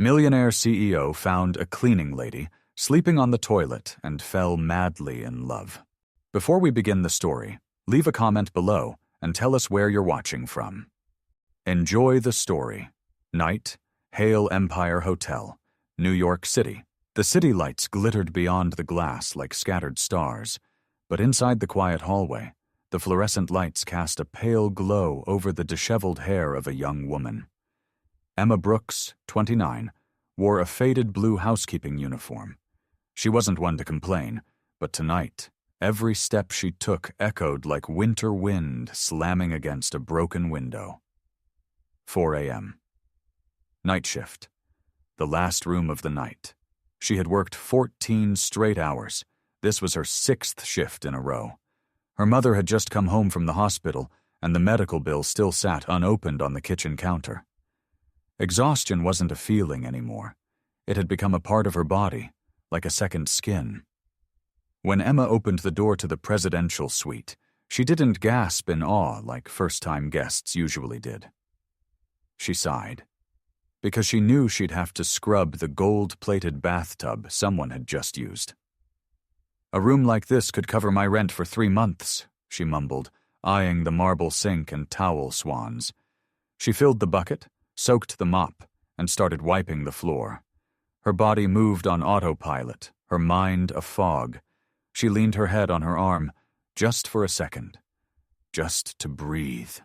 Millionaire CEO found a cleaning lady sleeping on the toilet and fell madly in love. Before we begin the story, leave a comment below and tell us where you're watching from. Enjoy the story. Night, Hale Empire Hotel, New York City. The city lights glittered beyond the glass like scattered stars, but inside the quiet hallway, the fluorescent lights cast a pale glow over the disheveled hair of a young woman. Emma Brooks, 29, wore a faded blue housekeeping uniform. She wasn't one to complain, but tonight, every step she took echoed like winter wind slamming against a broken window. 4 a.m. Night shift. The last room of the night. She had worked 14 straight hours. This was her 6th shift in a row. Her mother had just come home from the hospital, and the medical bill still sat unopened on the kitchen counter. Exhaustion wasn't a feeling anymore. It had become a part of her body, like a second skin. When Emma opened the door to the presidential suite, she didn't gasp in awe like first-time guests usually did. She sighed, because she knew she'd have to scrub the gold-plated bathtub someone had just used. "A room like this could cover my rent for 3 months," she mumbled, eyeing the marble sink and towel swans. She filled the bucket, soaked the mop, and started wiping the floor. Her body moved on autopilot, her mind a fog. She leaned her head on her arm, just for a second. Just to breathe.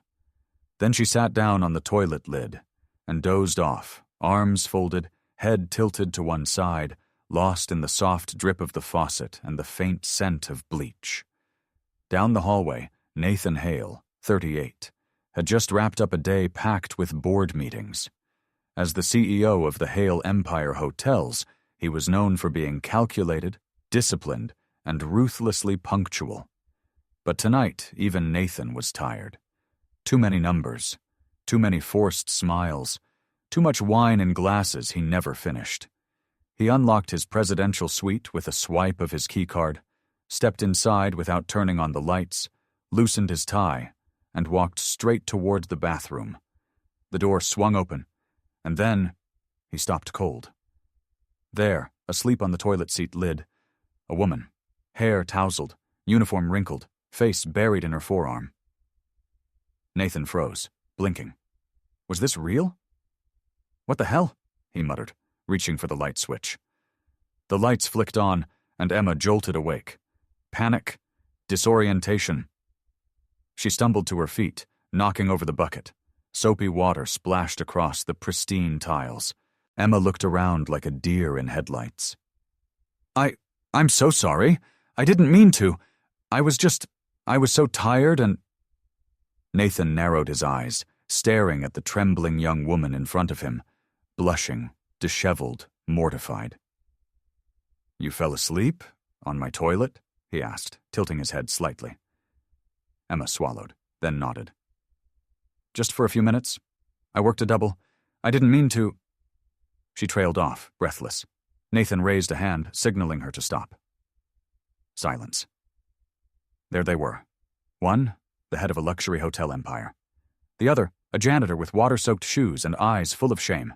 Then she sat down on the toilet lid and dozed off, arms folded, head tilted to one side, lost in the soft drip of the faucet and the faint scent of bleach. Down the hallway, Nathan Hale, 38, had just wrapped up a day packed with board meetings. As the CEO of the Hale Empire Hotels, he was known for being calculated, disciplined, and ruthlessly punctual. But tonight, even Nathan was tired. Too many numbers, too many forced smiles, too much wine in glasses he never finished. He unlocked his presidential suite with a swipe of his keycard, stepped inside without turning on the lights, loosened his tie, and walked straight toward the bathroom. The door swung open, and then he stopped cold. There, asleep on the toilet seat lid, a woman, hair tousled, uniform wrinkled, face buried in her forearm. Nathan froze, blinking. Was this real? "What the hell?" he muttered, reaching for the light switch. The lights flicked on, and Emma jolted awake. Panic, disorientation. She stumbled to her feet, knocking over the bucket. Soapy water splashed across the pristine tiles. Emma looked around like a deer in headlights. I'm so sorry. I didn't mean to. I was so tired and..." Nathan narrowed his eyes, staring at the trembling young woman in front of him, blushing, disheveled, mortified. "You fell asleep? On my toilet?" he asked, tilting his head slightly. Emma swallowed, then nodded. "Just for a few minutes. I worked a double. I didn't mean to..." She trailed off, breathless. Nathan raised a hand, signaling her to stop. Silence. There they were. One, the head of a luxury hotel empire. The other, a janitor with water-soaked shoes and eyes full of shame.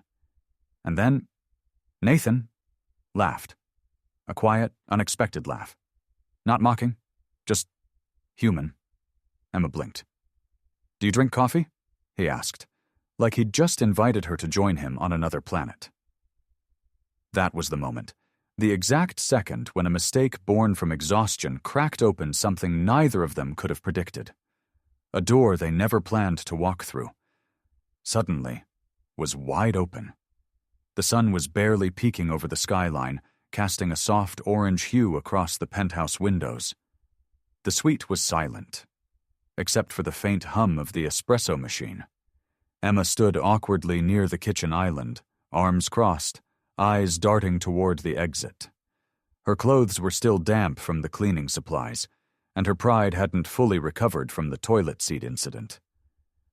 And then, Nathan laughed. A quiet, unexpected laugh. Not mocking, just human. Emma blinked. "Do you drink coffee?" he asked, like he'd just invited her to join him on another planet. That was the moment, the exact second when a mistake born from exhaustion cracked open something neither of them could have predicted. A door they never planned to walk through. Suddenly, was wide open. The sun was barely peeking over the skyline, casting a soft orange hue across the penthouse windows. The suite was silent, except for the faint hum of the espresso machine. Emma stood awkwardly near the kitchen island, arms crossed, eyes darting toward the exit. Her clothes were still damp from the cleaning supplies, and her pride hadn't fully recovered from the toilet seat incident.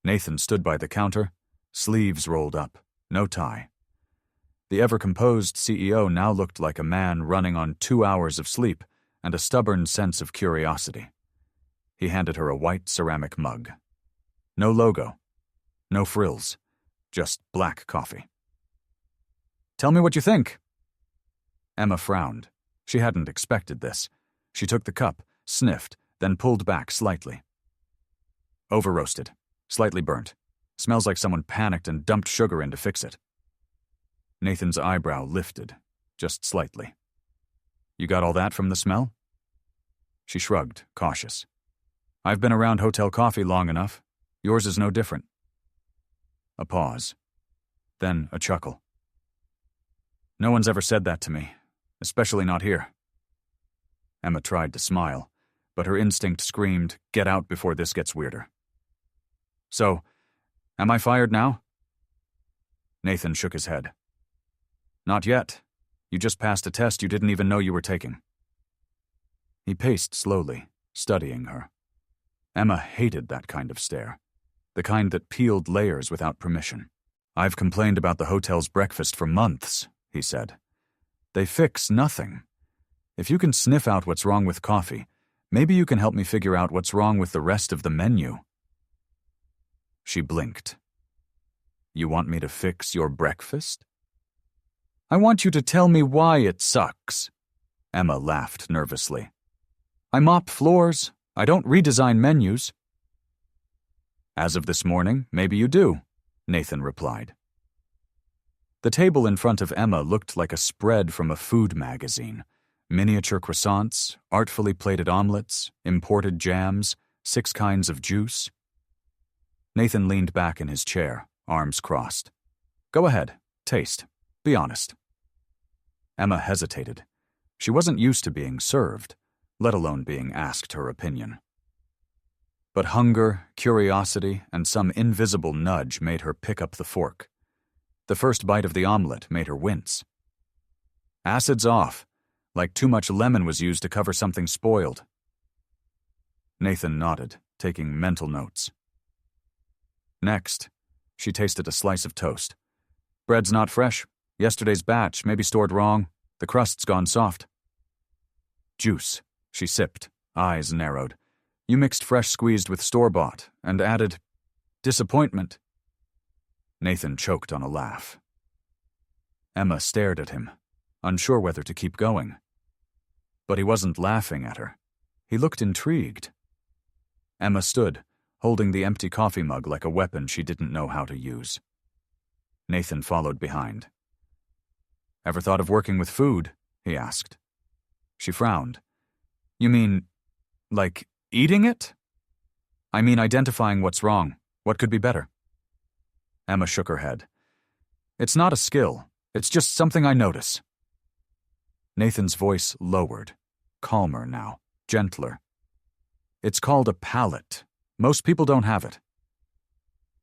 Nathan stood by the counter, sleeves rolled up, no tie. The ever-composed CEO now looked like a man running on 2 hours of sleep and a stubborn sense of curiosity. He handed her a white ceramic mug. No logo, no frills, just black coffee. Tell me what you think." Emma frowned. She hadn't expected this. She took the cup, sniffed, then pulled back slightly. "Over-roasted. Slightly burnt. Smells like someone panicked and dumped sugar in to fix it." Nathan's eyebrow lifted, just slightly. "You got all that from the smell?" She shrugged, cautious. "I've been around hotel coffee long enough. Yours is no different." A pause. Then a chuckle. "No one's ever said that to me, especially not here." Emma tried to smile, but her instinct screamed, "Get out before this gets weirder." "So, am I fired now?" Nathan shook his head. "Not yet. You just passed a test you didn't even know you were taking." He paced slowly, studying her. Emma hated that kind of stare, the kind that peeled layers without permission. "I've complained about the hotel's breakfast for months," he said. "They fix nothing. If you can sniff out what's wrong with coffee, maybe you can help me figure out what's wrong with the rest of the menu." She blinked. "You want me to fix your breakfast?" "I want you to tell me why it sucks." Emma laughed nervously. "I mop floors. I don't redesign menus." "As of this morning, maybe you do," Nathan replied. The table in front of Emma looked like a spread from a food magazine. Miniature croissants, artfully plated omelets, imported jams, 6 kinds of juice. Nathan leaned back in his chair, arms crossed. "Go ahead, taste. Be honest." Emma hesitated. She wasn't used to being served, let alone being asked her opinion. But hunger, curiosity, and some invisible nudge made her pick up the fork. The first bite of the omelet made her wince. "Acid's off, like too much lemon was used to cover something spoiled." Nathan nodded, taking mental notes. Next, she tasted a slice of toast. "Bread's not fresh. Yesterday's batch, maybe stored wrong. The crust's gone soft." "Juice," she sipped, eyes narrowed. "You mixed fresh squeezed with store-bought and added disappointment." Nathan choked on a laugh. Emma stared at him, unsure whether to keep going. But he wasn't laughing at her. He looked intrigued. Emma stood, holding the empty coffee mug like a weapon she didn't know how to use. Nathan followed behind. "Ever thought of working with food?" he asked. She frowned. "You mean, like, eating it?" "I mean identifying what's wrong. What could be better?" Emma shook her head. "It's not a skill. It's just something I notice." Nathan's voice lowered, calmer now, gentler. "It's called a palate. Most people don't have it."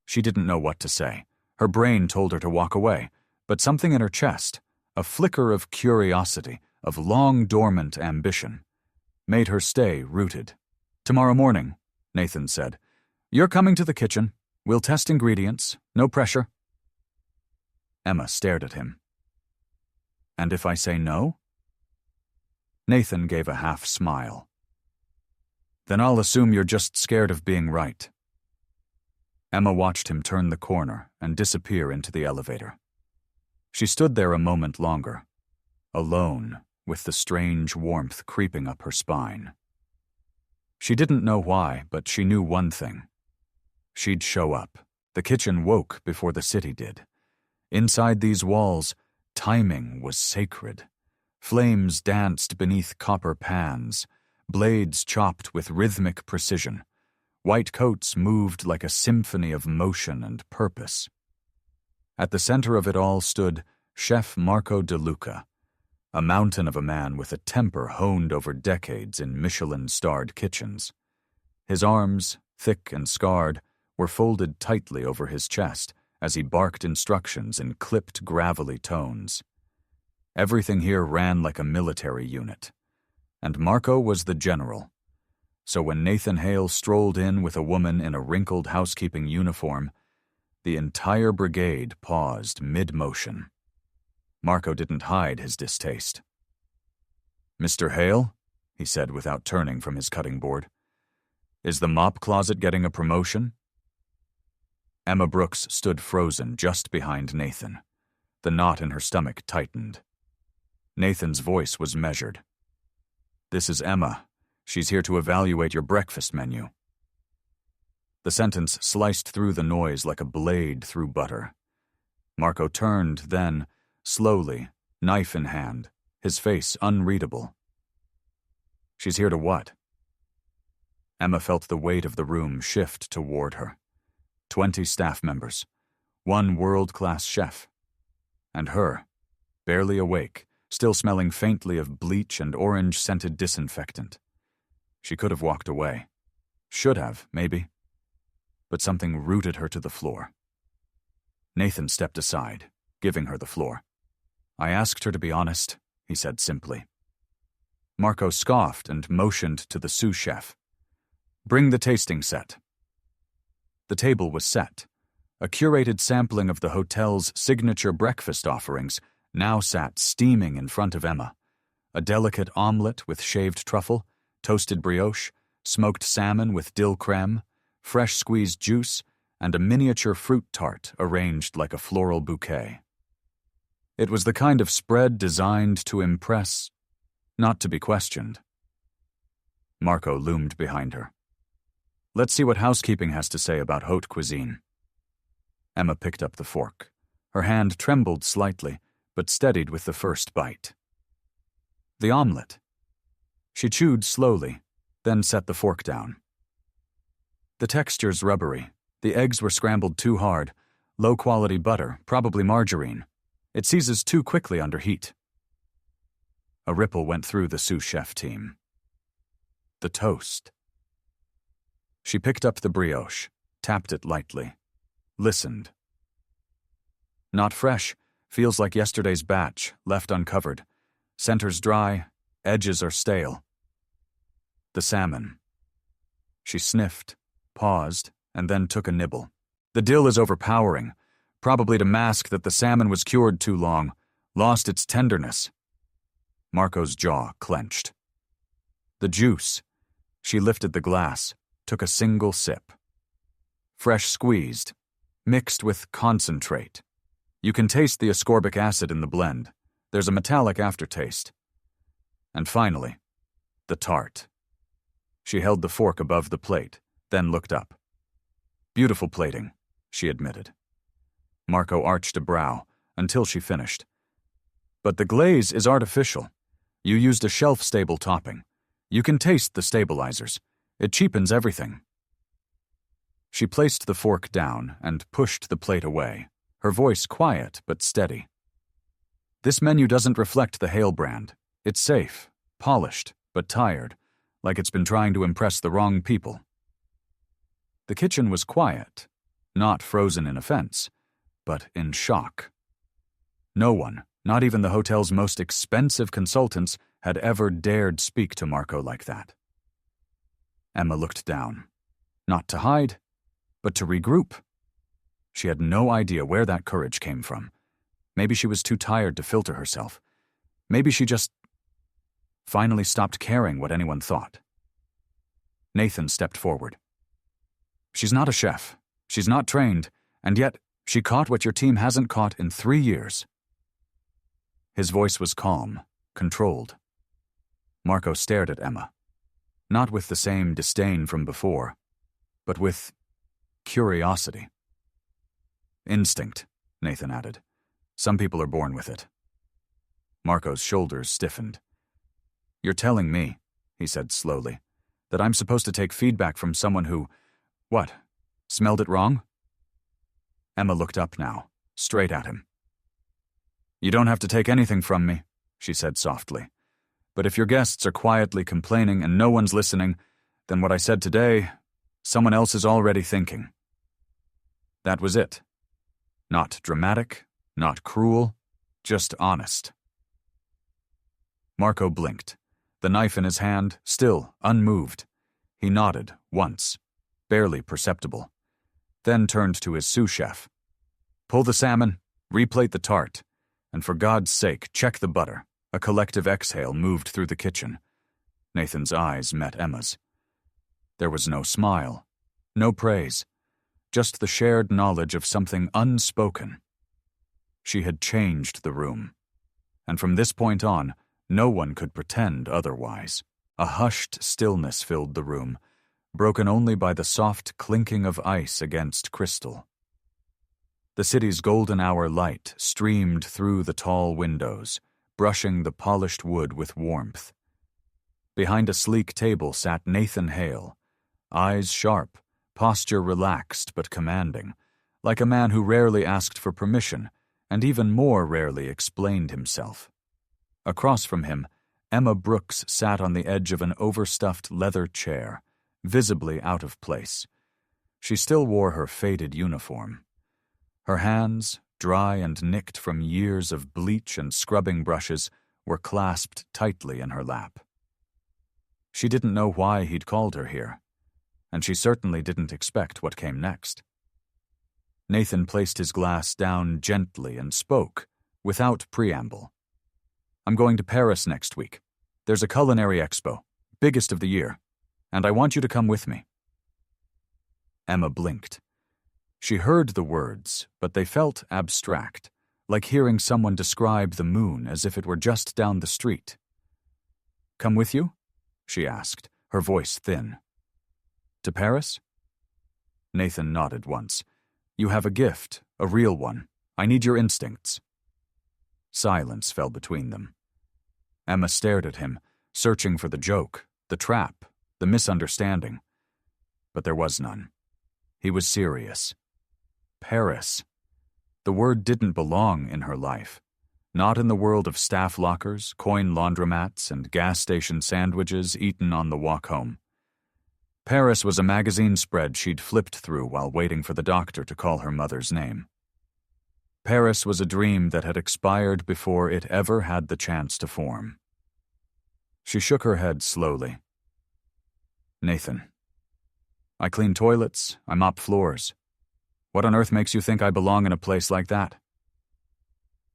She didn't know what to say. Her brain told her to walk away, but something in her chest, a flicker of curiosity, of long-dormant ambition, made her stay rooted. "Tomorrow morning," Nathan said. "You're coming to the kitchen. We'll test ingredients. No pressure." Emma stared at him. "And if I say no?" Nathan gave a half smile. "Then I'll assume you're just scared of being right." Emma watched him turn the corner and disappear into the elevator. She stood there a moment longer, alone, with the strange warmth creeping up her spine. She didn't know why, but she knew one thing. She'd show up. The kitchen woke before the city did. Inside these walls, timing was sacred. Flames danced beneath copper pans, blades chopped with rhythmic precision. White coats moved like a symphony of motion and purpose. At the center of it all stood Chef Marco De Luca, a mountain of a man with a temper honed over decades in Michelin-starred kitchens. His arms, thick and scarred, were folded tightly over his chest as he barked instructions in clipped, gravelly tones. Everything here ran like a military unit, and Marco was the general. So when Nathan Hale strolled in with a woman in a wrinkled housekeeping uniform, the entire brigade paused mid-motion. Marco didn't hide his distaste. "Mr. Hale," he said without turning from his cutting board, "is the mop closet getting a promotion?" Emma Brooks stood frozen just behind Nathan. The knot in her stomach tightened. Nathan's voice was measured. "This is Emma. She's here to evaluate your breakfast menu." The sentence sliced through the noise like a blade through butter. Marco turned, then, slowly, knife in hand, his face unreadable. "She's here to what?" Emma felt the weight of the room shift toward her. 20 staff members, 1 world-class chef, and her, barely awake, still smelling faintly of bleach and orange-scented disinfectant. She could have walked away. Should have, maybe. But something rooted her to the floor. Nathan stepped aside, giving her the floor. "I asked her to be honest," he said simply. Marco scoffed and motioned to the sous chef. "Bring the tasting set." The table was set. A curated sampling of the hotel's signature breakfast offerings now sat steaming in front of Emma. A delicate omelette with shaved truffle, toasted brioche, smoked salmon with dill creme, fresh squeezed juice, and a miniature fruit tart arranged like a floral bouquet. It was the kind of spread designed to impress, not to be questioned. Marco loomed behind her. "Let's see what housekeeping has to say about haute cuisine." Emma picked up the fork. Her hand trembled slightly, but steadied with the first bite. The omelette. She chewed slowly, then set the fork down. "The texture's rubbery. The eggs were scrambled too hard. Low-quality butter, probably margarine. It seizes too quickly under heat." A ripple went through the sous chef team. The toast. She picked up the brioche, tapped it lightly, listened. "Not fresh. Feels like yesterday's batch, left uncovered. Center's dry, edges are stale." The salmon. She sniffed, paused, and then took a nibble. "The dill is overpowering, probably to mask that the salmon was cured too long, lost its tenderness." Marco's jaw clenched. The juice. She lifted the glass, took a single sip. Fresh squeezed, mixed with concentrate. You can taste the ascorbic acid in the blend. There's a metallic aftertaste. And finally, the tart. She held the fork above the plate, then looked up. "Beautiful plating," she admitted. Marco arched a brow until she finished. "But the glaze is artificial. You used a shelf-stable topping. You can taste the stabilizers. It cheapens everything." She placed the fork down and pushed the plate away, her voice quiet but steady. "This menu doesn't reflect the Hale brand. It's safe, polished, but tired, like it's been trying to impress the wrong people." The kitchen was quiet, not frozen in offense, but in shock. No one, not even the hotel's most expensive consultants, had ever dared speak to Marco like that. Emma looked down, not to hide, but to regroup. She had no idea where that courage came from. Maybe she was too tired to filter herself. Maybe she just finally stopped caring what anyone thought. Nathan stepped forward. "She's not a chef. She's not trained, and yet she caught what your team hasn't caught in 3 years." His voice was calm, controlled. Marco stared at Emma, not with the same disdain from before, but with curiosity. "Instinct," Nathan added. "Some people are born with it." Marco's shoulders stiffened. "You're telling me," he said slowly, "that I'm supposed to take feedback from someone who, what, smelled it wrong?" Emma looked up now, straight at him. "You don't have to take anything from me," she said softly. "But if your guests are quietly complaining and no one's listening, then what I said today, someone else is already thinking." That was it. Not dramatic, not cruel, just honest. Marco blinked, the knife in his hand still unmoved. He nodded once, barely perceptible, then turned to his sous chef. "Pull the salmon, replate the tart, and for God's sake, check the butter." A collective exhale moved through the kitchen. Nathan's eyes met Emma's. There was no smile, no praise, just the shared knowledge of something unspoken. She had changed the room. And from this point on, no one could pretend otherwise. A hushed stillness filled the room, broken only by the soft clinking of ice against crystal. The city's golden hour light streamed through the tall windows, brushing the polished wood with warmth. Behind a sleek table sat Nathan Hale, eyes sharp, posture relaxed but commanding, like a man who rarely asked for permission and even more rarely explained himself. Across from him, Emma Brooks sat on the edge of an overstuffed leather chair, visibly out of place. She still wore her faded uniform. Her hands, dry and nicked from years of bleach and scrubbing brushes, were clasped tightly in her lap. She didn't know why he'd called her here, and she certainly didn't expect what came next. Nathan placed his glass down gently and spoke, without preamble. "I'm going to Paris next week. There's a culinary expo, biggest of the year, and I want you to come with me." Emma blinked. She heard the words, but they felt abstract, like hearing someone describe the moon as if it were just down the street. "Come with you?" she asked, her voice thin. "To Paris?" Nathan nodded once. "You have a gift, a real one. I need your instincts." Silence fell between them. Emma stared at him, searching for the joke, the trap, the misunderstanding. But there was none. He was serious. Paris. The word didn't belong in her life. Not in the world of staff lockers, coin laundromats, and gas station sandwiches eaten on the walk home. Paris was a magazine spread she'd flipped through while waiting for the doctor to call her mother's name. Paris was a dream that had expired before it ever had the chance to form. She shook her head slowly. "Nathan, I clean toilets, I mop floors. What on earth makes you think I belong in a place like that?"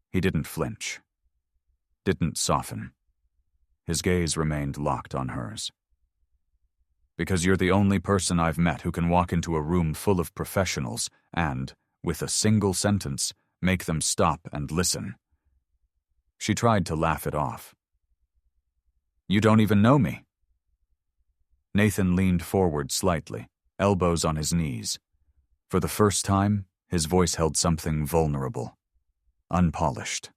He didn't flinch. Didn't soften. His gaze remained locked on hers. "Because you're the only person I've met who can walk into a room full of professionals and, with a single sentence, make them stop and listen." She tried to laugh it off. "You don't even know me." Nathan leaned forward slightly, elbows on his knees. For the first time, his voice held something vulnerable, unpolished.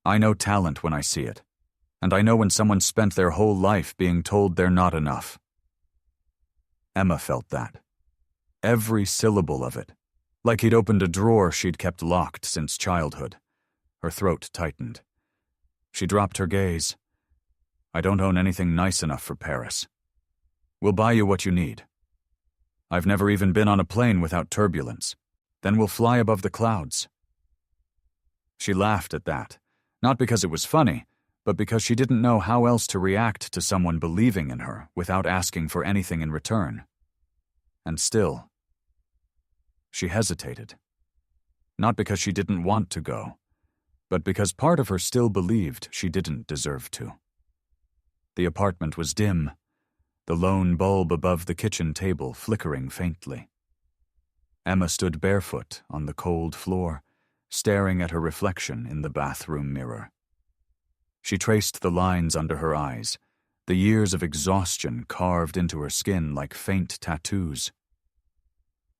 "I know talent when I see it, and I know when someone spent their whole life being told they're not enough." Emma felt that. Every syllable of it. Like he'd opened a drawer she'd kept locked since childhood. Her throat tightened. She dropped her gaze. "I don't own anything nice enough for Paris. We'll buy you what you need. I've never even been on a plane without turbulence. Then we'll fly above the clouds." She laughed at that, not because it was funny, but because she didn't know how else to react to someone believing in her without asking for anything in return. And still, she hesitated. Not because she didn't want to go, but because part of her still believed she didn't deserve to. The apartment was dim, the lone bulb above the kitchen table flickering faintly. Emma stood barefoot on the cold floor, staring at her reflection in the bathroom mirror. She traced the lines under her eyes, the years of exhaustion carved into her skin like faint tattoos.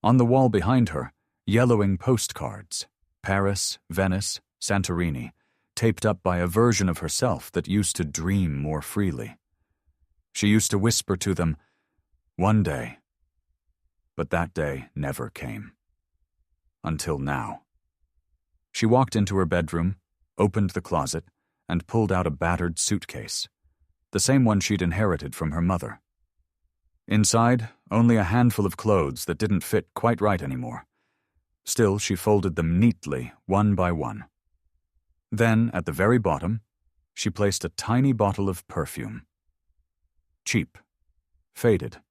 On the wall behind her, yellowing postcards, Paris, Venice, Santorini, taped up by a version of herself that used to dream more freely. She used to whisper to them, "One day." But that day never came. Until now. She walked into her bedroom, opened the closet, and pulled out a battered suitcase, the same one she'd inherited from her mother. Inside, only a handful of clothes that didn't fit quite right anymore. Still, she folded them neatly, one by one. Then, at the very bottom, she placed a tiny bottle of perfume. Cheap. Faded.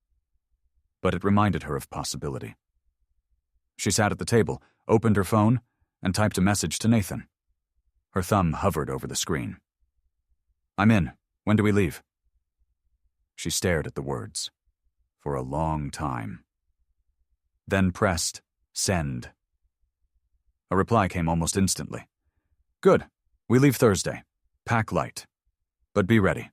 But it reminded her of possibility. She sat at the table, opened her phone, and typed a message to Nathan. Her thumb hovered over the screen. "I'm in. When do we leave?" She stared at the words. For a long time. Then pressed send. A reply came almost instantly. Good. We leave Thursday. Pack light. But be ready.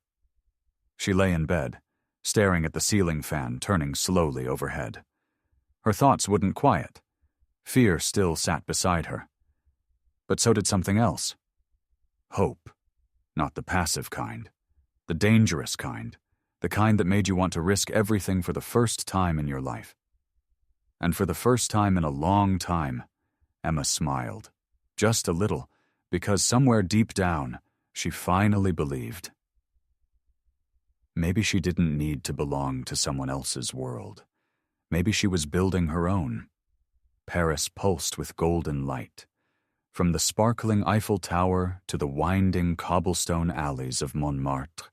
She lay in bed, staring at the ceiling fan turning slowly overhead. Her thoughts wouldn't quiet. Fear still sat beside her. But so did something else. Hope. Not the passive kind. The dangerous kind. The kind that made you want to risk everything for the first time in your life. And for the first time in a long time, Emma smiled. Just a little, because somewhere deep down, she finally believed. Maybe she didn't need to belong to someone else's world. Maybe she was building her own. Paris pulsed with golden light. From the sparkling Eiffel Tower to the winding cobblestone alleys of Montmartre,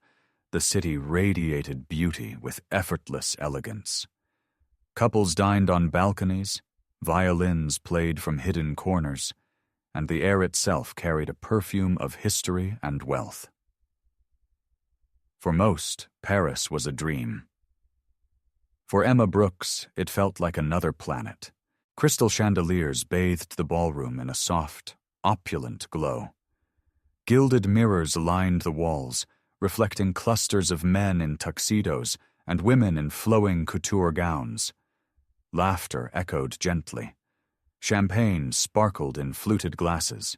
the city radiated beauty with effortless elegance. Couples dined on balconies, violins played from hidden corners, and the air itself carried a perfume of history and wealth. For most, Paris was a dream. For Emma Brooks, it felt like another planet. Crystal chandeliers bathed the ballroom in a soft, opulent glow. Gilded mirrors lined the walls, reflecting clusters of men in tuxedos and women in flowing couture gowns. Laughter echoed gently. Champagne sparkled in fluted glasses.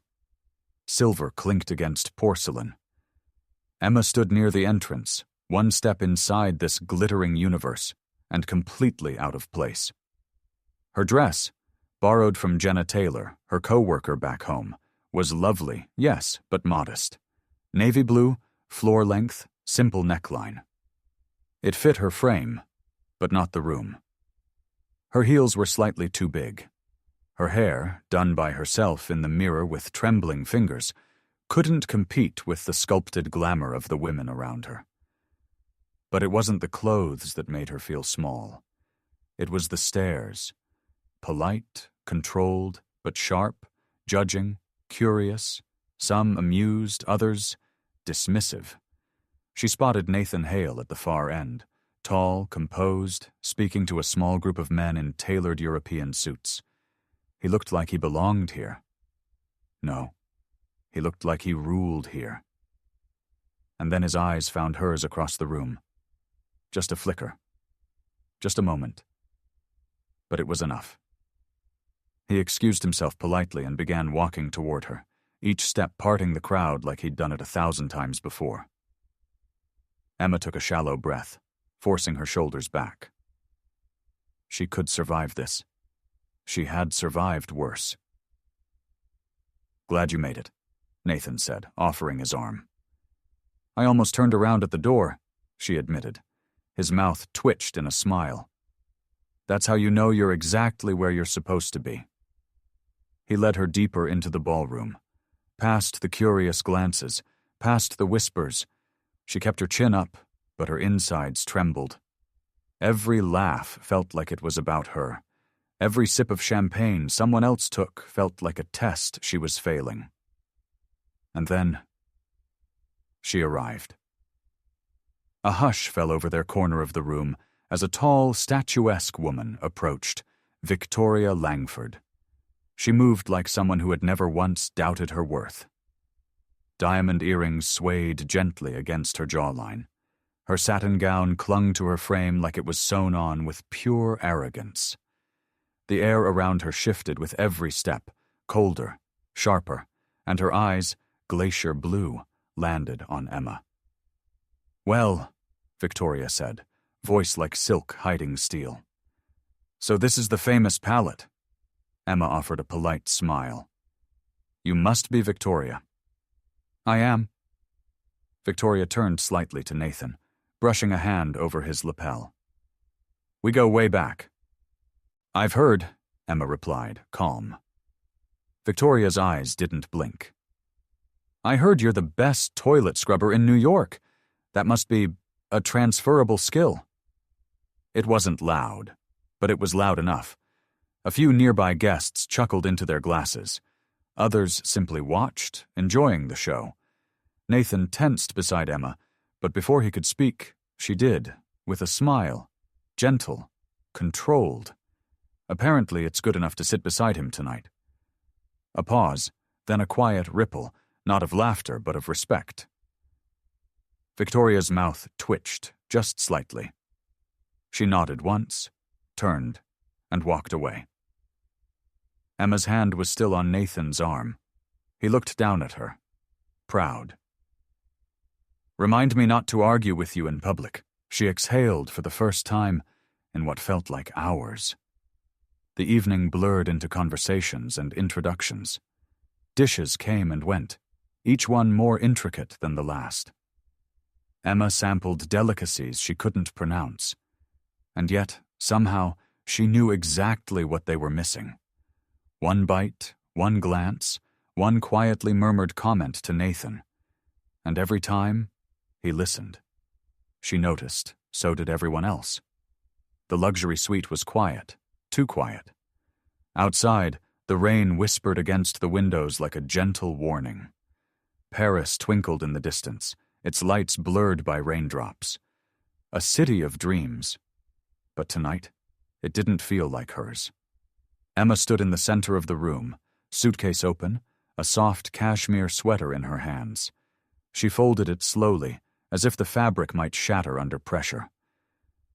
Silver clinked against porcelain. Emma stood near the entrance, one step inside this glittering universe, and completely out of place. Her dress, borrowed from Jenna Taylor, her co-worker back home, was lovely, yes, but modest. Navy blue, floor-length, simple neckline. It fit her frame, but not the room. Her heels were slightly too big. Her hair, done by herself in the mirror with trembling fingers, couldn't compete with the sculpted glamour of the women around her. But it wasn't the clothes that made her feel small. It was the stares. Polite, controlled, but sharp, judging, curious, some amused, others dismissive. She spotted Nathan Hale at the far end, tall, composed, speaking to a small group of men in tailored European suits. He looked like he belonged here. No, he looked like he ruled here. And then his eyes found hers across the room. Just a flicker. Just a moment. But it was enough. He excused himself politely and began walking toward her, each step parting the crowd like he'd done it 1,000 times before. Emma took a shallow breath, forcing her shoulders back. She could survive this. She had survived worse. Glad you made it, Nathan said, offering his arm. I almost turned around at the door, she admitted. His mouth twitched in a smile. That's how you know you're exactly where you're supposed to be. He led her deeper into the ballroom, past the curious glances, past the whispers. She kept her chin up, but her insides trembled. Every laugh felt like it was about her. Every sip of champagne someone else took felt like a test she was failing. And then she arrived. A hush fell over their corner of the room as a tall, statuesque woman approached, Victoria Langford. She moved like someone who had never once doubted her worth. Diamond earrings swayed gently against her jawline. Her satin gown clung to her frame like it was sewn on with pure arrogance. The air around her shifted with every step, colder, sharper, and her eyes, glacier blue, landed on Emma. Well, Victoria said, voice like silk hiding steel. So this is the famous palette. Emma offered a polite smile. You must be Victoria. I am. Victoria turned slightly to Nathan, brushing a hand over his lapel. We go way back. I've heard, Emma replied, calm. Victoria's eyes didn't blink. I heard you're the best toilet scrubber in New York. That must be a transferable skill. It wasn't loud, but it was loud enough. A few nearby guests chuckled into their glasses. Others simply watched, enjoying the show. Nathan tensed beside Emma, but before he could speak, she did, with a smile, gentle, controlled. Apparently it's good enough to sit beside him tonight. A pause, then a quiet ripple, not of laughter but of respect. Victoria's mouth twitched, just slightly. She nodded once, turned, and walked away. Emma's hand was still on Nathan's arm. He looked down at her, proud. "Remind me not to argue with you in public," she exhaled for the first time in what felt like hours. The evening blurred into conversations and introductions. Dishes came and went, each one more intricate than the last. Emma sampled delicacies she couldn't pronounce, and yet, somehow, she knew exactly what they were missing. One bite, one glance, one quietly murmured comment to Nathan. And every time, he listened. She noticed, so did everyone else. The luxury suite was quiet, too quiet. Outside, the rain whispered against the windows like a gentle warning. Paris twinkled in the distance, its lights blurred by raindrops. A city of dreams. But tonight, it didn't feel like hers. Emma stood in the center of the room, suitcase open, a soft cashmere sweater in her hands. She folded it slowly, as if the fabric might shatter under pressure.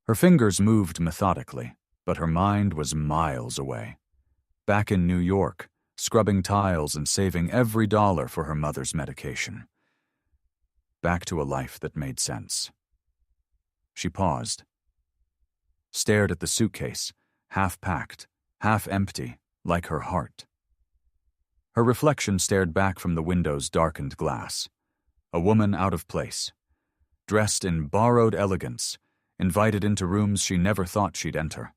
Her fingers moved methodically, but her mind was miles away. Back in New York, scrubbing tiles and saving every dollar for her mother's medication. Back to a life that made sense. She paused, stared at the suitcase, half-packed, half-empty, like her heart. Her reflection stared back from the window's darkened glass. A woman out of place, dressed in borrowed elegance, invited into rooms she never thought she'd enter.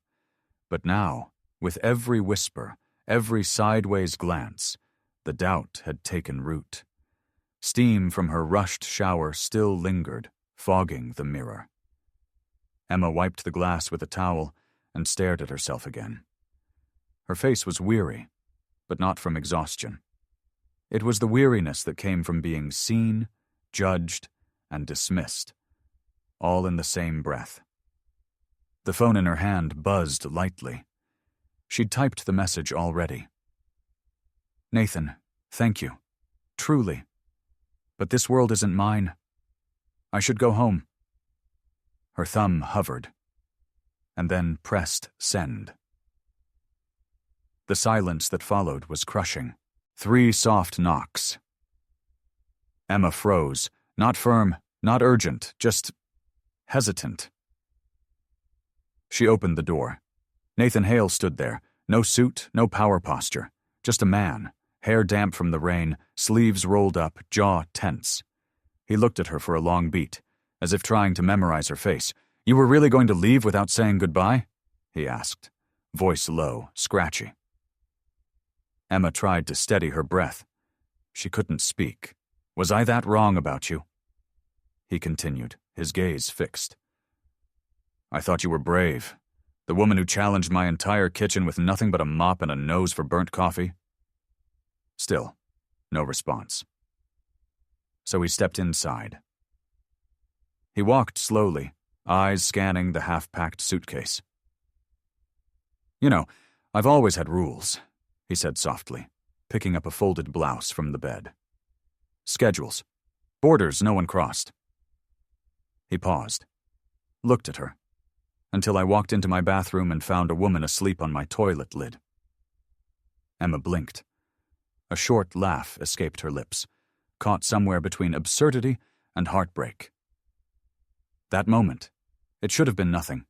But now, with every whisper, every sideways glance, the doubt had taken root. Steam from her rushed shower still lingered, fogging the mirror. Emma wiped the glass with a towel and stared at herself again. Her face was weary, but not from exhaustion. It was the weariness that came from being seen, judged, and dismissed, all in the same breath. The phone in her hand buzzed lightly. She'd typed the message already. "Nathan, thank you. Truly. But this world isn't mine. I should go home." Her thumb hovered, and then pressed send. The silence that followed was crushing. 3 soft knocks. Emma froze, not firm, not urgent, just hesitant. She opened the door. Nathan Hale stood there, no suit, no power posture, just a man, hair damp from the rain, sleeves rolled up, jaw tense. He looked at her for a long beat, as if trying to memorize her face. "You were really going to leave without saying goodbye?" he asked, voice low, scratchy. Emma tried to steady her breath. She couldn't speak. "Was I that wrong about you?" He continued, his gaze fixed. "I thought you were brave. The woman who challenged my entire kitchen with nothing but a mop and a nose for burnt coffee." Still, no response. So he stepped inside. He walked slowly, eyes scanning the half-packed suitcase. "You know, I've always had rules," he said softly, picking up a folded blouse from the bed. "Schedules. Borders no one crossed." He paused, looked at her, until I walked into my bathroom and found a woman asleep on my toilet lid. Emma blinked. A short laugh escaped her lips, caught somewhere between absurdity and heartbreak. That moment, it should have been nothing.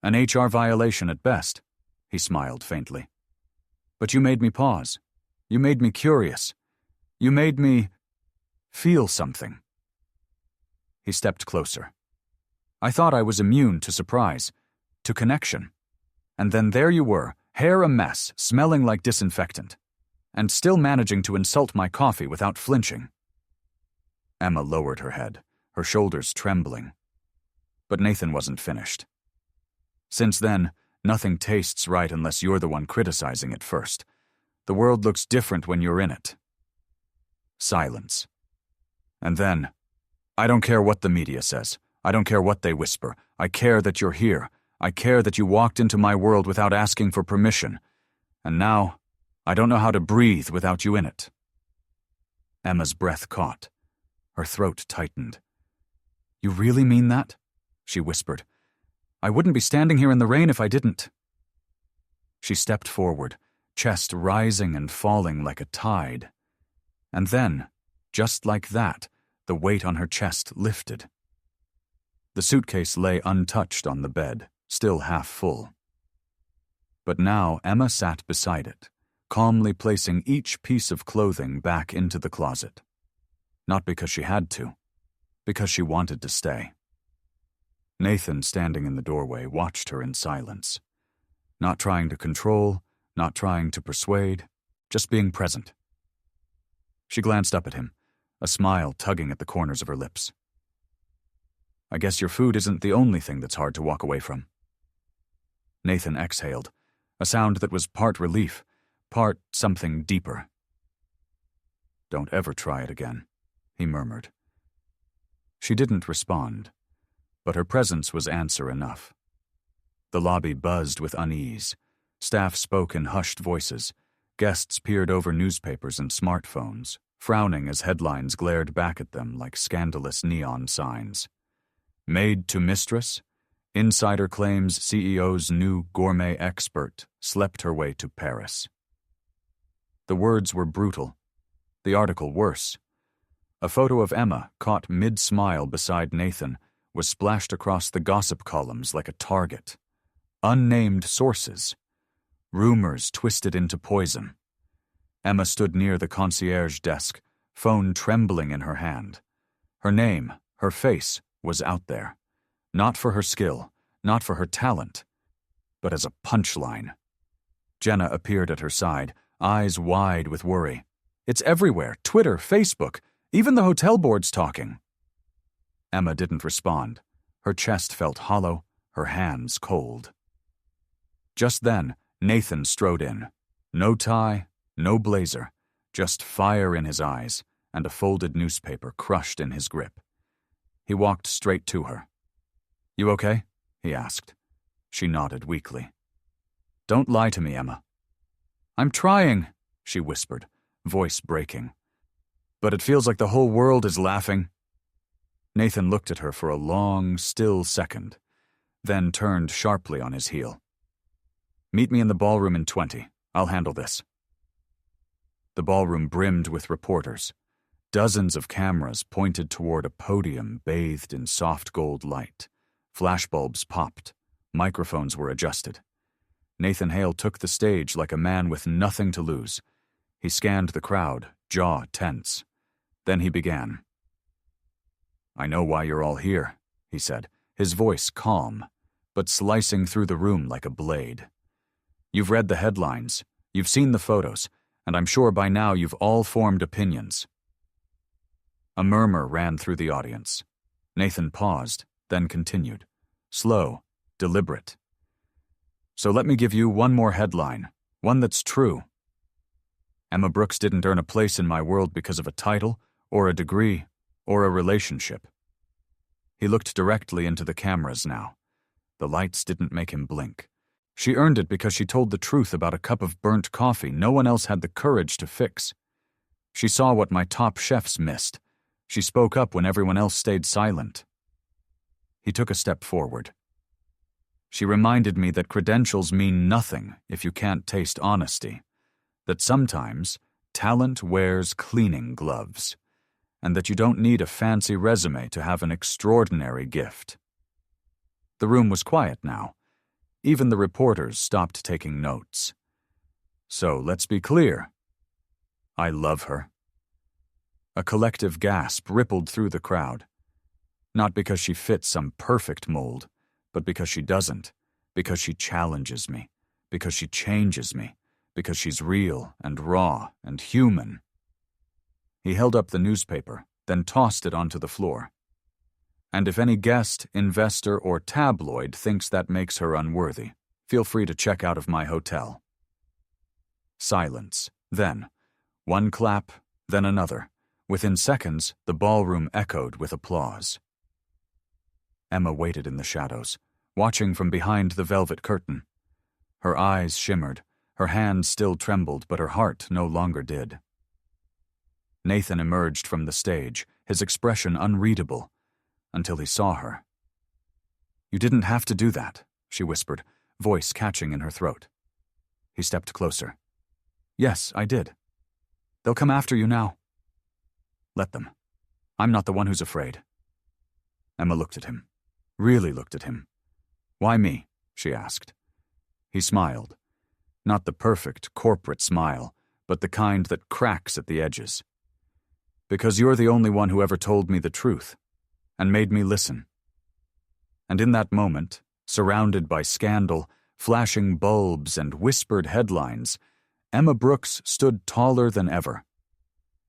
An HR violation at best, he smiled faintly. But you made me pause. You made me curious. You made me feel something. He stepped closer. I thought I was immune to surprise, to connection. And then there you were, hair a mess, smelling like disinfectant, and still managing to insult my coffee without flinching. Emma lowered her head, her shoulders trembling. But Nathan wasn't finished. Since then, nothing tastes right unless you're the one criticizing it first. The world looks different when you're in it. Silence. And then, I don't care what the media says. I don't care what they whisper. I care that you're here. I care that you walked into my world without asking for permission. And now, I don't know how to breathe without you in it. Emma's breath caught. Her throat tightened. You really mean that? She whispered. I wouldn't be standing here in the rain if I didn't. She stepped forward, chest rising and falling like a tide. And then, just like that, the weight on her chest lifted. The suitcase lay untouched on the bed, still half full. But now Emma sat beside it, calmly placing each piece of clothing back into the closet. Not because she had to, because she wanted to stay. Nathan, standing in the doorway, watched her in silence. Not trying to control, not trying to persuade, just being present. She glanced up at him, a smile tugging at the corners of her lips. I guess your food isn't the only thing that's hard to walk away from. Nathan exhaled, a sound that was part relief, part something deeper. Don't ever try it again, he murmured. She didn't respond, but her presence was answer enough. The lobby buzzed with unease. Staff spoke in hushed voices. Guests peered over newspapers and smartphones, frowning as headlines glared back at them like scandalous neon signs. Maid to mistress? Insider claims CEO's new gourmet expert slept her way to Paris. The words were brutal. The article worse. A photo of Emma, caught mid-smile beside Nathan, was splashed across the gossip columns like a target. Unnamed sources. Rumors twisted into poison. Emma stood near the concierge desk, phone trembling in her hand. Her name, her face, was out there. Not for her skill, not for her talent, but as a punchline. Jenna appeared at her side, eyes wide with worry. It's everywhere, Twitter, Facebook, even the hotel board's talking. Emma didn't respond. Her chest felt hollow, her hands cold. Just then, Nathan strode in. No tie, no blazer, just fire in his eyes and a folded newspaper crushed in his grip. He walked straight to her. You okay? He asked. She nodded weakly. Don't lie to me, Emma. I'm trying, she whispered, voice breaking. But it feels like the whole world is laughing. Nathan looked at her for a long, still second, then turned sharply on his heel. Meet me in the ballroom in 20. I'll handle this. The ballroom brimmed with reporters. Dozens of cameras pointed toward a podium bathed in soft gold light. Flashbulbs popped. Microphones were adjusted. Nathan Hale took the stage like a man with nothing to lose. He scanned the crowd, jaw tense. Then he began. I know why you're all here, he said, his voice calm, but slicing through the room like a blade. You've read the headlines, you've seen the photos, and I'm sure by now you've all formed opinions. A murmur ran through the audience. Nathan paused, then continued. Slow, deliberate. So let me give you one more headline, one that's true. Emma Brooks didn't earn a place in my world because of a title, or a degree, or a relationship. He looked directly into the cameras now. The lights didn't make him blink. She earned it because she told the truth about a cup of burnt coffee no one else had the courage to fix. She saw what my top chefs missed. She spoke up when everyone else stayed silent. He took a step forward. She reminded me that credentials mean nothing if you can't taste honesty, that sometimes talent wears cleaning gloves, and that you don't need a fancy resume to have an extraordinary gift. The room was quiet now. Even the reporters stopped taking notes. So let's be clear. I love her. A collective gasp rippled through the crowd. Not because she fits some perfect mold, but because she doesn't, because she challenges me, because she changes me, because she's real and raw and human. He held up the newspaper, then tossed it onto the floor. And if any guest, investor, or tabloid thinks that makes her unworthy, feel free to check out of my hotel. Silence. Then, one clap, then another. Within seconds, the ballroom echoed with applause. Emma waited in the shadows, watching from behind the velvet curtain. Her eyes shimmered, Her hand still trembled, but her heart no longer did. Nathan emerged from the stage, his expression unreadable, until he saw her. "You didn't have to do that," she whispered, voice catching in her throat. He stepped closer. "Yes, I did. They'll come after you now." "Let them. I'm not the one who's afraid." Emma looked at him. Really looked at him. "Why me?" she asked. He smiled. Not the perfect corporate smile, but the kind that cracks at the edges. "Because you're the only one who ever told me the truth, and made me listen." And in that moment, surrounded by scandal, flashing bulbs, and whispered headlines, Emma Brooks stood taller than ever.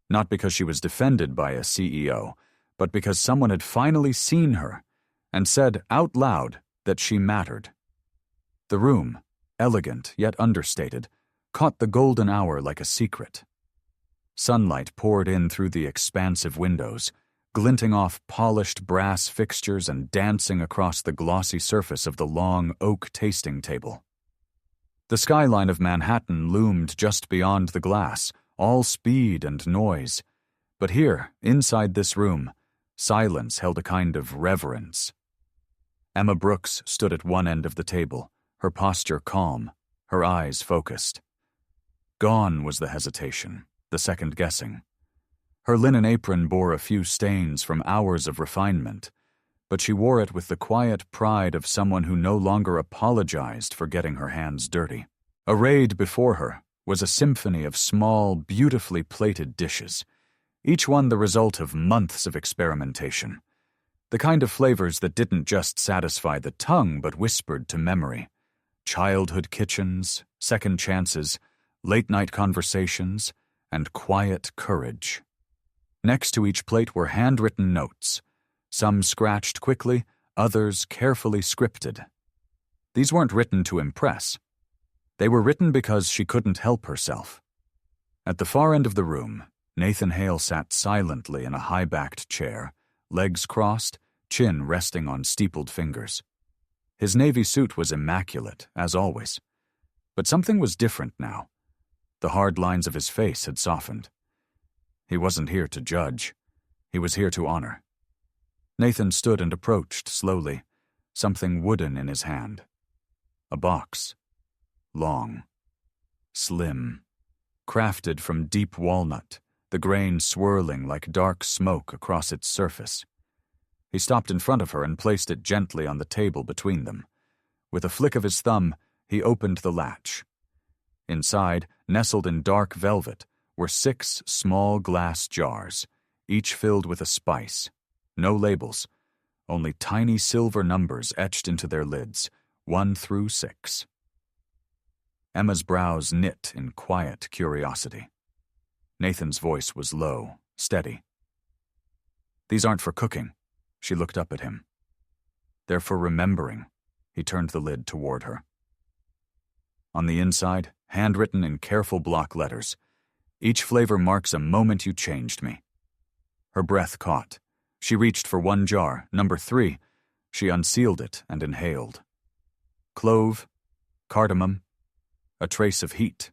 Not because she was defended by a CEO, but because someone had finally seen her and said out loud that she mattered. The room, elegant yet understated, caught the golden hour like a secret. Sunlight poured in through the expansive windows, glinting off polished brass fixtures and dancing across the glossy surface of the long oak tasting table. The skyline of Manhattan loomed just beyond the glass, all speed and noise. But here, inside this room, silence held a kind of reverence. Emma Brooks stood at one end of the table, her posture calm, her eyes focused. Gone was the hesitation, the second guessing. Her linen apron bore a few stains from hours of refinement, but she wore it with the quiet pride of someone who no longer apologized for getting her hands dirty. Arrayed before her was a symphony of small, beautifully plated dishes, each one the result of months of experimentation. The kind of flavors that didn't just satisfy the tongue but whispered to memory. Childhood kitchens, second chances, late-night conversations, and quiet courage. Next to each plate were handwritten notes, some scratched quickly, others carefully scripted. These weren't written to impress. They were written because she couldn't help herself. At the far end of the room, Nathan Hale sat silently in a high-backed chair, legs crossed, chin resting on steepled fingers. His navy suit was immaculate, as always. But something was different now. The hard lines of his face had softened. He wasn't here to judge. He was here to honor. Nathan stood and approached slowly, something wooden in his hand. A box. Long. Slim. Crafted from deep walnut, the grain swirling like dark smoke across its surface. He stopped in front of her and placed it gently on the table between them. With a flick of his thumb, he opened the latch. Inside, nestled in dark velvet, were 6 small glass jars, each filled with a spice. No labels, only tiny silver numbers etched into their lids, 1 through 6. Emma's brows knit in quiet curiosity. Nathan's voice was low, steady. "These aren't for cooking." She looked up at him. "They're for remembering." He turned the lid toward her. On the inside, handwritten in careful block letters, "Each flavor marks a moment you changed me." Her breath caught. She reached for one jar, number 3. She unsealed it and inhaled. Clove, cardamom, a trace of heat.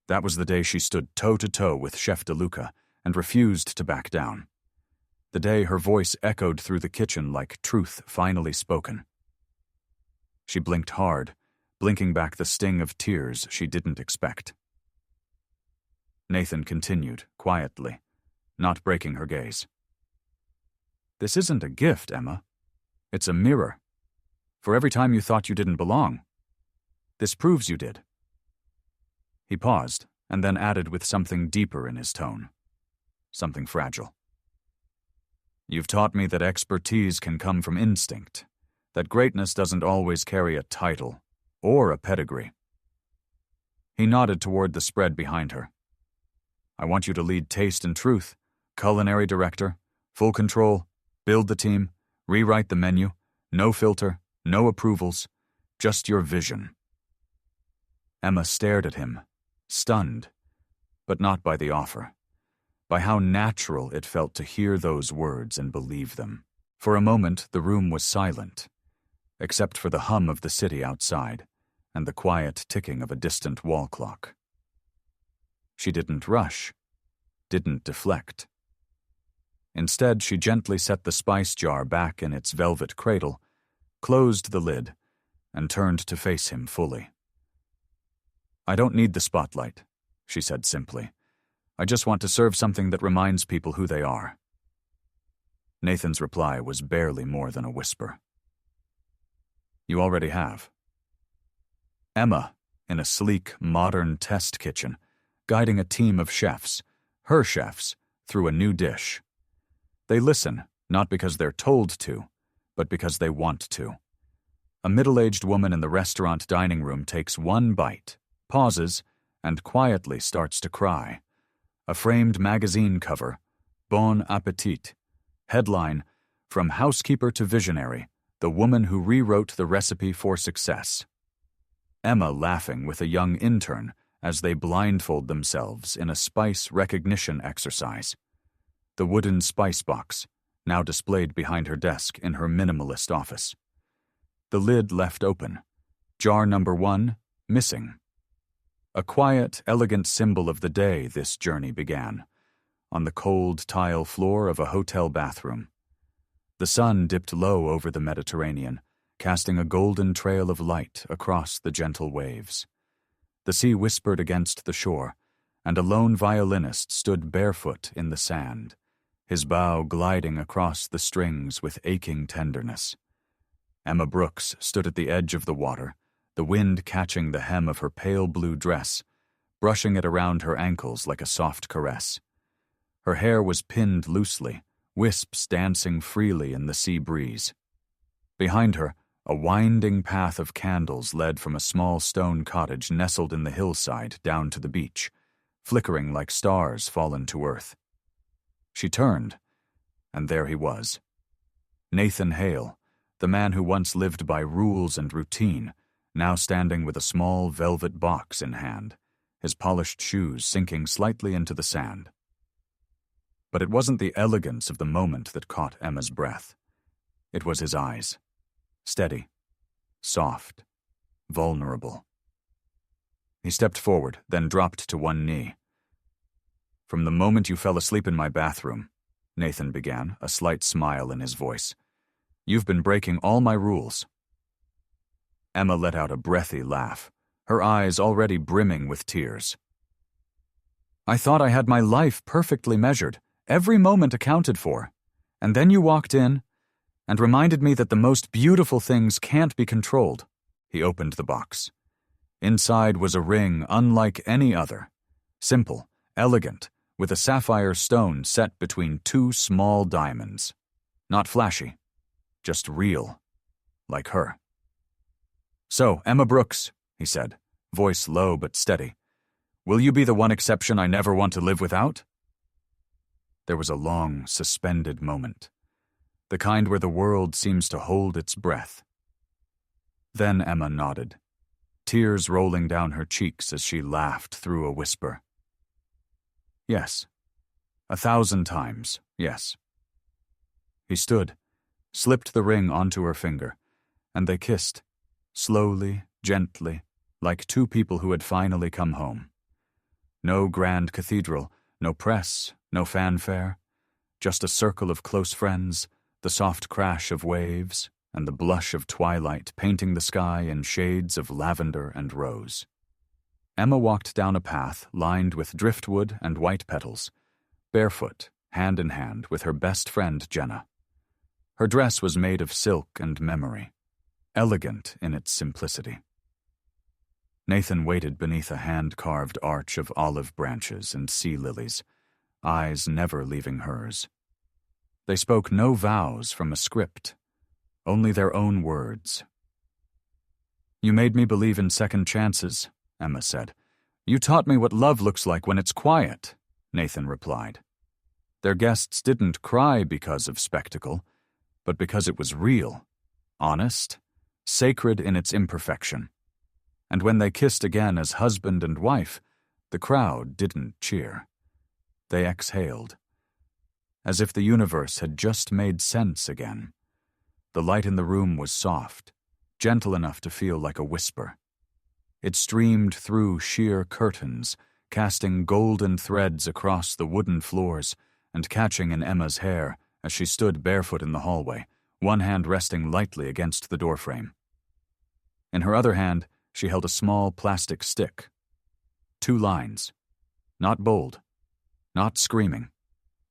That was the day she stood toe-to-toe with Chef DeLuca and refused to back down. The day her voice echoed through the kitchen like truth finally spoken. She blinked hard, blinking back the sting of tears she didn't expect. Nathan continued, quietly, not breaking her gaze. "This isn't a gift, Emma. It's a mirror. For every time you thought you didn't belong. This proves you did." He paused, and then added with something deeper in his tone. Something fragile. "You've taught me that expertise can come from instinct, that greatness doesn't always carry a title or a pedigree." He nodded toward the spread behind her. "I want you to lead Taste and Truth, culinary director, full control, build the team, rewrite the menu, no filter, no approvals, just your vision." Emma stared at him, stunned, but not by the offer, by how natural it felt to hear those words and believe them. For a moment, the room was silent, except for the hum of the city outside, and the quiet ticking of a distant wall clock. She didn't rush, didn't deflect. Instead, she gently set the spice jar back in its velvet cradle, closed the lid, and turned to face him fully. "I don't need the spotlight," she said simply. "I just want to serve something that reminds people who they are." Nathan's reply was barely more than a whisper. "You already have." Emma, in a sleek, modern test kitchen, guiding a team of chefs, her chefs, through a new dish. They listen, not because they're told to, but because they want to. A middle-aged woman in the restaurant dining room takes one bite, pauses, and quietly starts to cry. A framed magazine cover, Bon Appetit. Headline, "From Housekeeper to Visionary, the woman who rewrote the recipe for success." Emma laughing with a young intern as they blindfold themselves in a spice recognition exercise. The wooden spice box, now displayed behind her desk in her minimalist office. The lid left open. Jar number 1, missing. A quiet, elegant symbol of the day this journey began, on the cold tile floor of a hotel bathroom. The sun dipped low over the Mediterranean, casting a golden trail of light across the gentle waves. The sea whispered against the shore, and a lone violinist stood barefoot in the sand, his bow gliding across the strings with aching tenderness. Emma Brooks stood at the edge of the water, the wind catching the hem of her pale blue dress, brushing it around her ankles like a soft caress. Her hair was pinned loosely, wisps dancing freely in the sea breeze. Behind her, a winding path of candles led from a small stone cottage nestled in the hillside down to the beach, flickering like stars fallen to earth. She turned, and there he was. Nathan Hale, the man who once lived by rules and routine, now standing with a small velvet box in hand, his polished shoes sinking slightly into the sand. But it wasn't the elegance of the moment that caught Emma's breath. It was his eyes. Steady, soft, vulnerable. He stepped forward, then dropped to one knee. "From the moment you fell asleep in my bathroom," Nathan began, a slight smile in his voice, "you've been breaking all my rules." Emma let out a breathy laugh, her eyes already brimming with tears. "I thought I had my life perfectly measured, every moment accounted for. And then you walked in and reminded me that the most beautiful things can't be controlled." He opened the box. Inside was a ring unlike any other, simple, elegant, with a sapphire stone set between 2 small diamonds. Not flashy, just real, like her. "So, Emma Brooks," he said, voice low but steady, "will you be the one exception I never want to live without?" There was a long, suspended moment, the kind where the world seems to hold its breath. Then Emma nodded, tears rolling down her cheeks as she laughed through a whisper. "Yes. 1,000 times, yes." He stood, slipped the ring onto her finger, and they kissed, slowly, gently, like 2 people who had finally come home. No grand cathedral, no press, no fanfare, just a circle of close friends, the soft crash of waves, and the blush of twilight painting the sky in shades of lavender and rose. Emma walked down a path lined with driftwood and white petals, barefoot, hand in hand with her best friend Jenna. Her dress was made of silk and memory, elegant in its simplicity. Nathan waited beneath a hand-carved arch of olive branches and sea lilies, eyes never leaving hers. They spoke no vows from a script, only their own words. "You made me believe in second chances," Emma said. "You taught me what love looks like when it's quiet," Nathan replied. Their guests didn't cry because of spectacle, but because it was real, honest, sacred in its imperfection. And when they kissed again as husband and wife, the crowd didn't cheer. They exhaled, as if the universe had just made sense again. The light in the room was soft, gentle enough to feel like a whisper. It streamed through sheer curtains, casting golden threads across the wooden floors and catching in Emma's hair as she stood barefoot in the hallway, one hand resting lightly against the doorframe. In her other hand, she held a small plastic stick. 2 lines. Not bold, not screaming,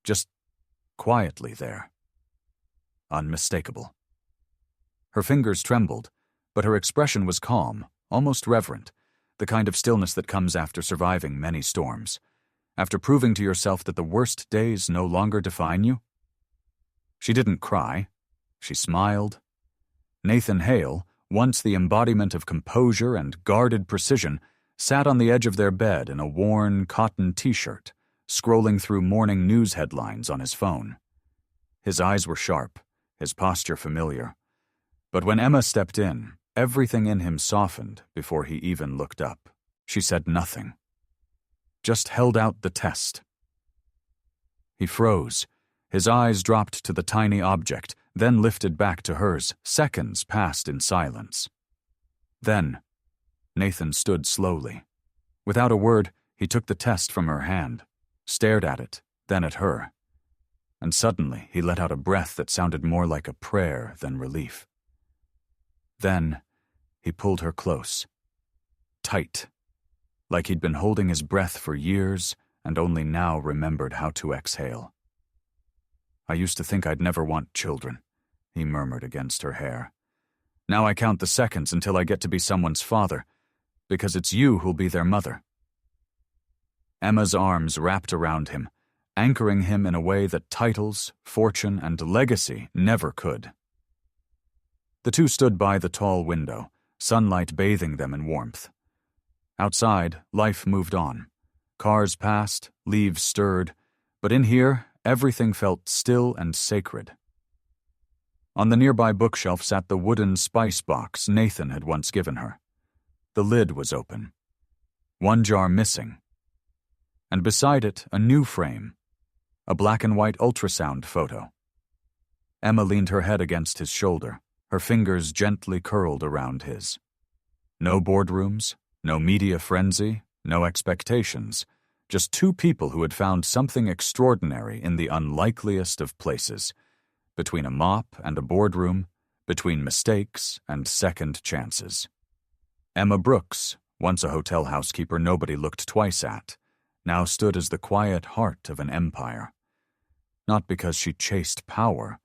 just quietly there. Unmistakable. Her fingers trembled, but her expression was calm, almost reverent, the kind of stillness that comes after surviving many storms, after proving to yourself that the worst days no longer define you. She didn't cry. She smiled. Nathan Hale, once the embodiment of composure and guarded precision, sat on the edge of their bed in a worn cotton t-shirt, scrolling through morning news headlines on his phone. His eyes were sharp, his posture familiar. But when Emma stepped in, everything in him softened before he even looked up. She said nothing. Just held out the test. He froze. His eyes dropped to the tiny object, then lifted back to hers. Seconds passed in silence. Then, Nathan stood slowly. Without a word, he took the test from her hand, stared at it, then at her. And suddenly he let out a breath that sounded more like a prayer than relief. Then, he pulled her close. Tight. Like he'd been holding his breath for years and only now remembered how to exhale. "I used to think I'd never want children," he murmured against her hair. "Now I count the seconds until I get to be someone's father, because it's you who'll be their mother." Emma's arms wrapped around him, anchoring him in a way that titles, fortune, and legacy never could. The two stood by the tall window, sunlight bathing them in warmth. Outside, life moved on. Cars passed, leaves stirred, but in here, everything felt still and sacred. On the nearby bookshelf sat the wooden spice box Nathan had once given her. The lid was open. One jar missing. And beside it, a new frame. A black and white ultrasound photo. Emma leaned her head against his shoulder, her fingers gently curled around his. No boardrooms, no media frenzy, no expectations. Just 2 people who had found something extraordinary in the unlikeliest of places, between a mop and a boardroom, between mistakes and second chances. Emma Brooks, once a hotel housekeeper nobody looked twice at, now stood as the quiet heart of an empire. Not because she chased power,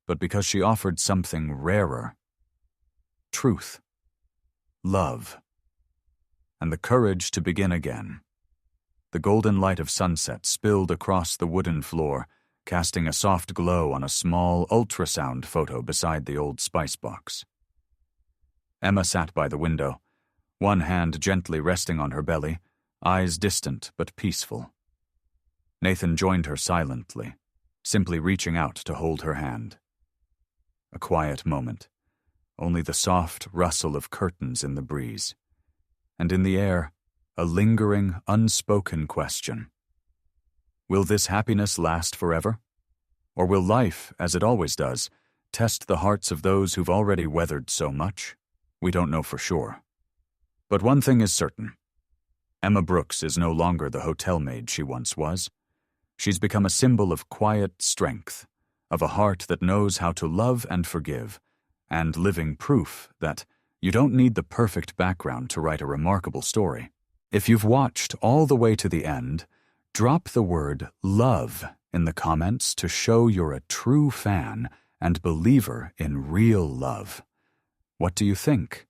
but because she offered something rarer. Truth. Love. And the courage to begin again. The golden light of sunset spilled across the wooden floor, casting a soft glow on a small ultrasound photo beside the old spice box. Emma sat by the window, one hand gently resting on her belly, eyes distant but peaceful. Nathan joined her silently, simply reaching out to hold her hand. A quiet moment, only the soft rustle of curtains in the breeze. And in the air, a lingering, unspoken question. Will this happiness last forever? Or will life, as it always does, test the hearts of those who've already weathered so much? We don't know for sure. But one thing is certain. Emma Brooks is no longer the hotel maid she once was. She's become a symbol of quiet strength, of a heart that knows how to love and forgive, and living proof that you don't need the perfect background to write a remarkable story. If you've watched all the way to the end, drop the word love in the comments to show you're a true fan and believer in real love. What do you think?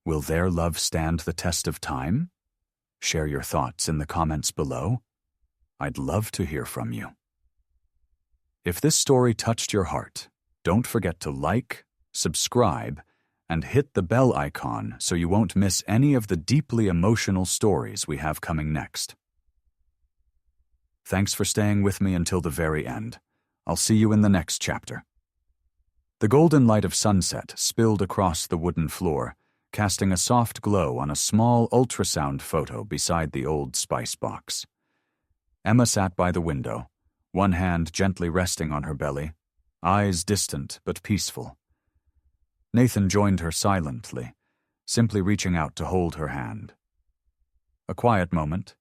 Will their love stand the test of time? Share your thoughts in the comments below. I'd love to hear from you. If this story touched your heart, don't forget to like, subscribe, and hit the bell icon so you won't miss any of the deeply emotional stories we have coming next. Thanks for staying with me until the very end. I'll see you in the next chapter. The golden light of sunset spilled across the wooden floor, casting a soft glow on a small ultrasound photo beside the old spice box. Emma sat by the window, one hand gently resting on her belly, eyes distant but peaceful. Nathan joined her silently, simply reaching out to hold her hand. A quiet moment,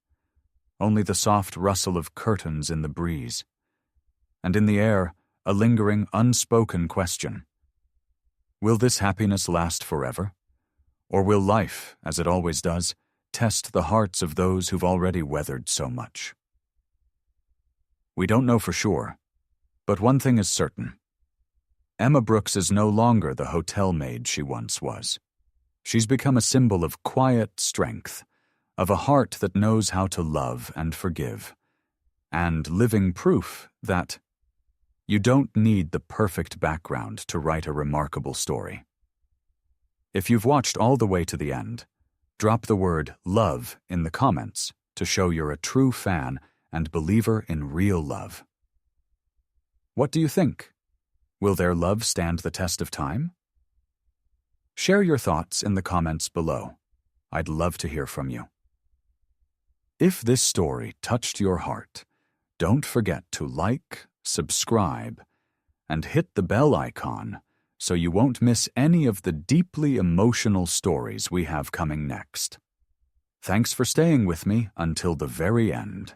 only the soft rustle of curtains in the breeze, and in the air, a lingering, unspoken question. Will this happiness last forever? Or will life, as it always does, test the hearts of those who've already weathered so much? We don't know for sure, but one thing is certain. Emma Brooks is no longer the hotel maid she once was. She's become a symbol of quiet strength, of a heart that knows how to love and forgive, and living proof that you don't need the perfect background to write a remarkable story. If you've watched all the way to the end, drop the word love in the comments to show you're a true fan and believer in real love. What do you think? Will their love stand the test of time? Share your thoughts in the comments below. I'd love to hear from you. If this story touched your heart, don't forget to like, subscribe, and hit the bell icon so you won't miss any of the deeply emotional stories we have coming next. Thanks for staying with me until the very end.